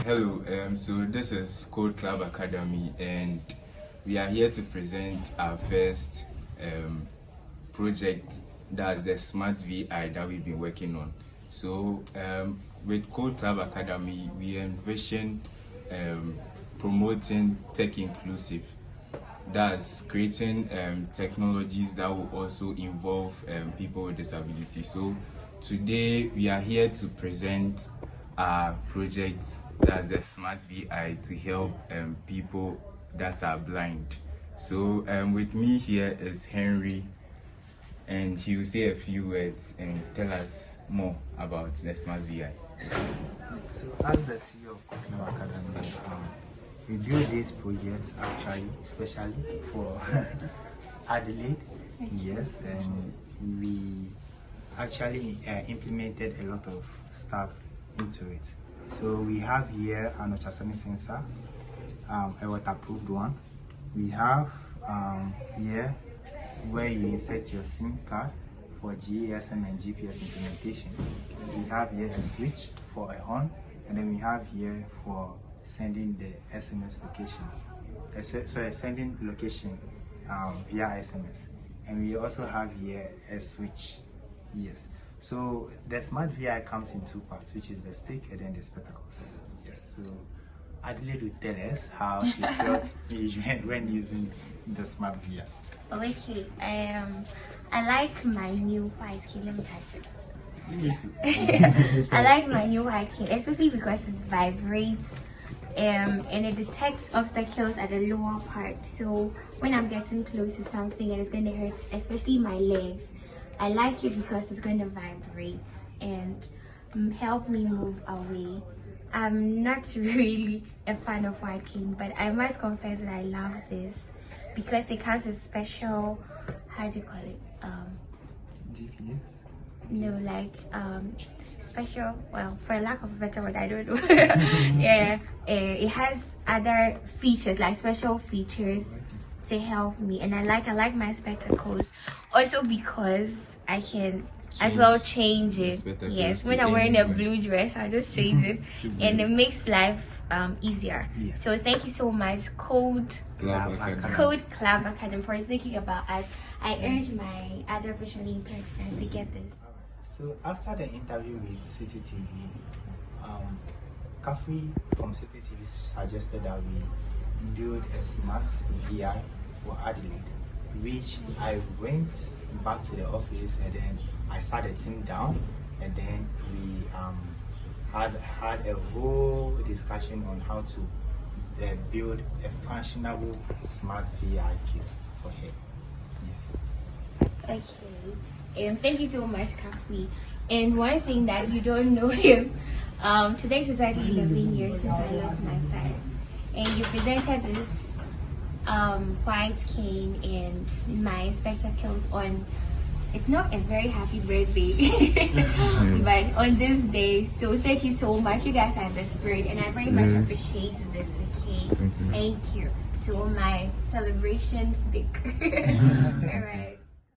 Hello, so this is Code Club Academy, and we are here to present our first project, that's the Smart VI that we've been working on. So with Code Club Academy, we envision promoting tech inclusive. That's creating technologies that will also involve people with disabilities. So today we are here to present our project, that's the Smart VI, to help people that are blind. So with me here is Henry, and he will say a few words and tell us more about the Smart VI. So as the CEO of Code Club Academy, we built this project actually especially for Adelaide, yes, and we actually implemented a lot of stuff into it. So we have here an ultrasonic sensor, a waterproof one. We have here where you insert your SIM card for GSM and GPS implementation. We have here a switch for a horn, and then we have here for sending the SMS location. So sending location via SMS. And we also have here a switch. Yes. So the Smart VI comes in two parts, which is the stick and then the spectacles. Yes. So Adelaide will tell us how she felt when using the Smart VI. Okay. I like my new white key. Let me touch it. Me too. I like my new white key, especially because it vibrates and it detects obstacles at the lower part. So when I'm getting close to something and it's going to hurt, especially my legs, I like it because it's going to vibrate and help me move away. I'm not really a fan of white cane, but I must confess that I love this because it comes with special, how do you call it? GPS? No, like special, well, for lack of a better word, I don't know. Yeah, it has other features, like special features to help me, and I like my spectacles also because I can as well change it. Yes, when I'm wearing a blue dress, I just change it and it makes life easier. Yes. So thank you so much, Code Club Academy, for thinking about us. I urge my other visually impaired friends to get this. So after the interview with City TV, Kafi from City TV suggested that we build a Smart VI for Adelaide, which I went back to the office and then I sat the team down, and then we had a whole discussion on how to build a functional Smart VI kit for her. Yes. Okay. Thank you so much, Kafi. And one thing that you don't know is today is exactly 11 years since I lost my sight, and you presented this white cane and my spectacles on, it's not a very happy birthday, but on this day. So thank you so much. You guys are the spirit, and I very much appreciate this. Okay, thank you. So my celebration stick. All right.